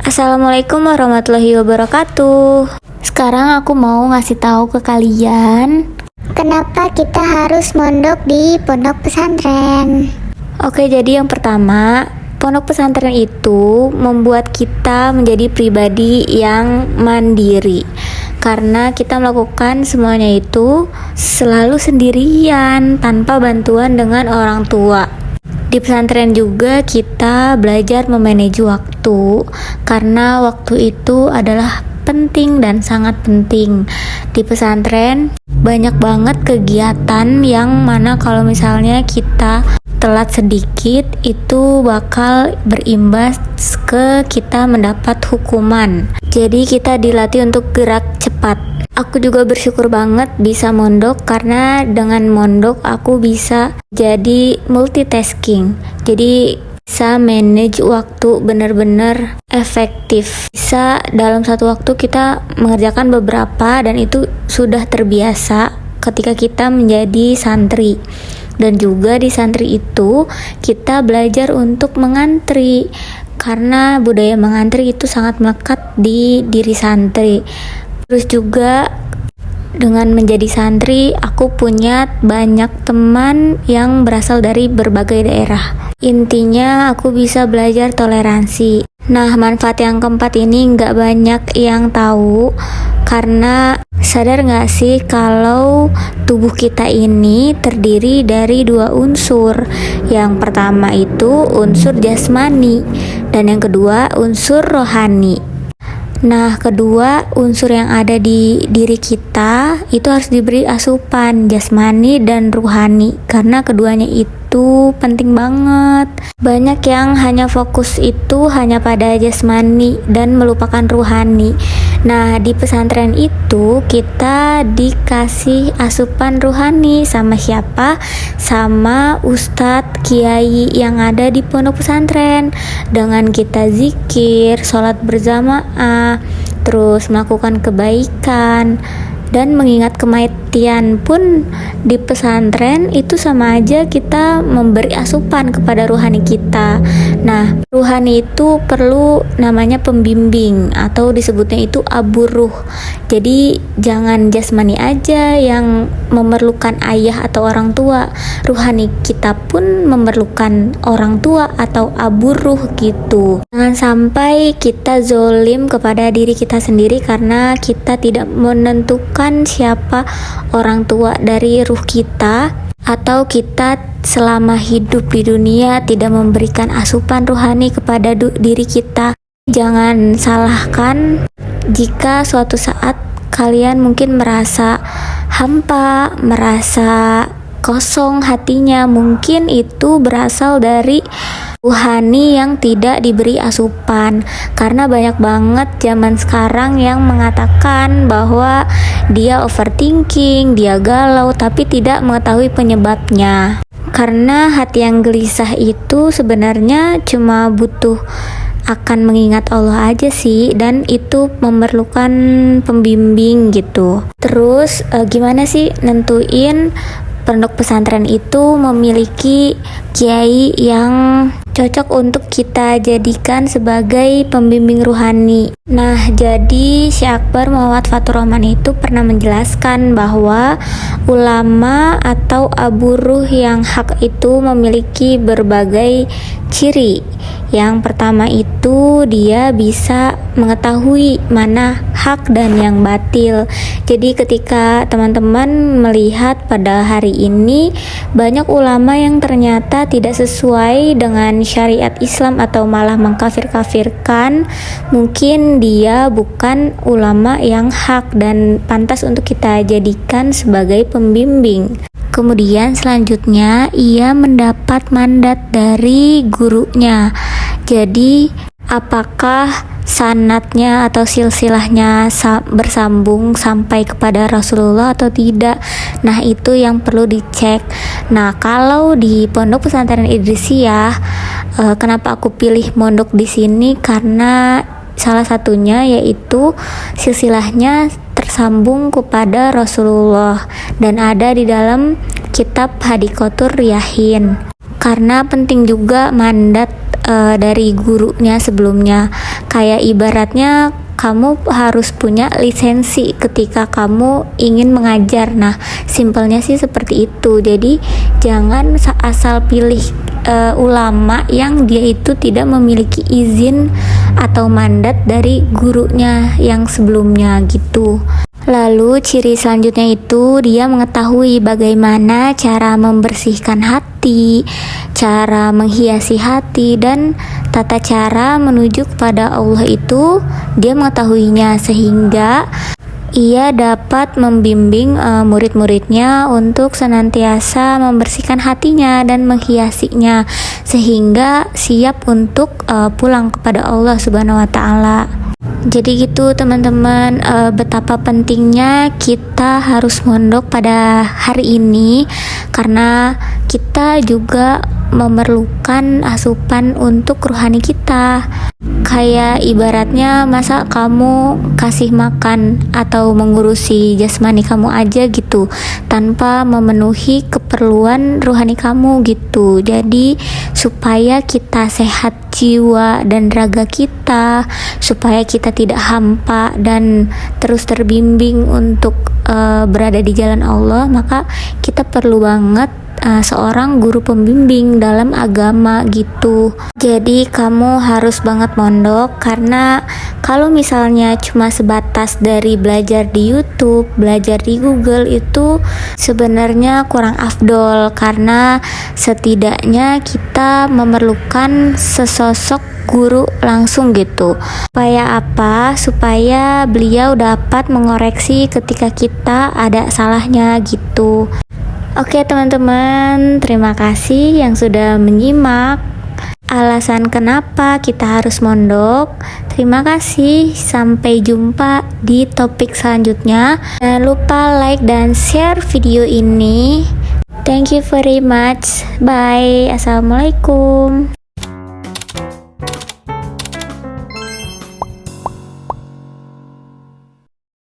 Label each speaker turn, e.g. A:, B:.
A: Assalamualaikum warahmatullahi wabarakatuh. Sekarang aku mau ngasih tahu ke kalian
B: kenapa kita harus mondok di pondok pesantren.
A: Oke, jadi yang pertama, pondok pesantren itu membuat kita menjadi pribadi yang mandiri. Karena kita melakukan semuanya itu selalu sendirian tanpa bantuan dengan orang tua. Di pesantren juga kita belajar memanage waktu, karena waktu itu adalah penting dan sangat penting. Di pesantren banyak banget kegiatan yang mana kalau misalnya kita telat sedikit itu bakal berimbas ke kita mendapat hukuman. Jadi kita dilatih untuk gerak cepat. Aku juga bersyukur banget bisa mondok, karena dengan mondok aku bisa jadi multitasking. Jadi bisa manage waktu benar-benar efektif. Bisa dalam satu waktu kita mengerjakan beberapa, dan itu sudah terbiasa ketika kita menjadi santri. Dan juga di santri itu kita belajar untuk mengantri, karena budaya mengantri itu sangat melekat di diri santri. Terus juga dengan menjadi santri, aku punya banyak teman yang berasal dari berbagai daerah. Intinya aku bisa belajar toleransi. Nah, manfaat yang keempat ini nggak banyak yang tahu, karena sadar nggak sih kalau tubuh kita ini terdiri dari dua unsur. Yang pertama itu unsur jasmani, dan yang kedua unsur rohani. Nah, kedua unsur yang ada di diri kita itu harus diberi asupan jasmani dan ruhani, karena keduanya itu penting banget. Banyak yang hanya fokus itu hanya pada jasmani dan melupakan ruhani. Nah, di pesantren itu kita dikasih asupan ruhani sama siapa? Sama ustadz kiai yang ada di pondok pesantren. Dengan kita zikir, sholat berjamaah, terus melakukan kebaikan dan mengingat kematian pun di pesantren itu sama aja kita memberi asupan kepada ruhani kita. Nah, ruhani itu perlu namanya pembimbing, atau disebutnya itu abu ruh. Jadi jangan jasmani aja yang memerlukan ayah atau orang tua, ruhani kita pun memerlukan orang tua atau abu ruh gitu. Jangan sampai kita zolim kepada diri kita sendiri karena kita tidak menentukan siapa orang tua dari ruh kita, atau kita selama hidup di dunia tidak memberikan asupan ruhani kepada diri kita. Jangan salahkan jika suatu saat kalian mungkin merasa hampa, merasa kosong hatinya. Mungkin itu berasal dari ruhani yang tidak diberi asupan, karena banyak banget zaman sekarang yang mengatakan bahwa dia overthinking, dia galau, tapi tidak mengetahui penyebabnya. Karena hati yang gelisah itu sebenarnya cuma butuh akan mengingat Allah aja sih, dan itu memerlukan pembimbing gitu. Terus gimana sih nentuin pondok pesantren itu memiliki kiai yang cocok untuk kita jadikan sebagai pembimbing ruhani? Nah, jadi Syekh Akbar Muhammad Fatur Rahman itu pernah menjelaskan bahwa ulama atau abu ruh yang hak itu memiliki berbagai ciri. Yang pertama itu dia bisa mengetahui mana hak dan yang batil. Jadi ketika teman-teman melihat pada hari ini banyak ulama yang ternyata tidak sesuai dengan syariat Islam atau malah mengkafir-kafirkan, mungkin dia bukan ulama yang hak dan pantas untuk kita jadikan sebagai pembimbing. Kemudian selanjutnya ia mendapat mandat dari gurunya. Jadi apakah sanadnya atau silsilahnya bersambung sampai kepada Rasulullah atau tidak? Nah, itu yang perlu dicek. Nah, kalau di Pondok Pesantren Idrisiyah, kenapa aku pilih mondok di sini? Karena salah satunya yaitu silsilahnya tersambung kepada Rasulullah dan ada di dalam kitab Hadikotur Riyahin. Karena penting juga mandat dari gurunya sebelumnya. Kayak ibaratnya kamu harus punya lisensi ketika kamu ingin mengajar. Nah, simpelnya sih seperti itu. Jadi jangan asal pilih ulama yang dia itu tidak memiliki izin atau mandat dari gurunya yang sebelumnya gitu. Lalu ciri selanjutnya itu dia mengetahui bagaimana cara membersihkan hati, cara menghiasi hati, dan tata cara menuju kepada Allah itu dia mengetahuinya, sehingga ia dapat membimbing murid-muridnya untuk senantiasa membersihkan hatinya dan menghiasinya, sehingga siap untuk pulang kepada Allah Subhanahu wa Ta'ala. Jadi gitu teman-teman, betapa pentingnya kita harus mondok pada hari ini, karena kita juga memerlukan asupan untuk rohani kita. Kayak ibaratnya masa kamu kasih makan atau mengurusi jasmani kamu aja gitu tanpa memenuhi keperluan rohani kamu gitu. Jadi supaya kita sehat jiwa dan raga kita, supaya kita tidak hampa dan terus terbimbing untuk berada di jalan Allah, maka kita perlu banget seorang guru pembimbing dalam agama gitu. Jadi kamu harus banget mondok, karena kalau misalnya cuma sebatas dari belajar di YouTube, belajar di Google, itu sebenarnya kurang afdol, karena setidaknya kita memerlukan sesosok guru langsung gitu. Supaya apa? Supaya beliau dapat mengoreksi ketika kita ada salahnya gitu. Oke teman-teman, terima kasih yang sudah menyimak alasan kenapa kita harus mondok. Terima kasih, sampai jumpa di topik selanjutnya. Jangan lupa like dan share video ini. Thank you very much. Bye. Assalamualaikum.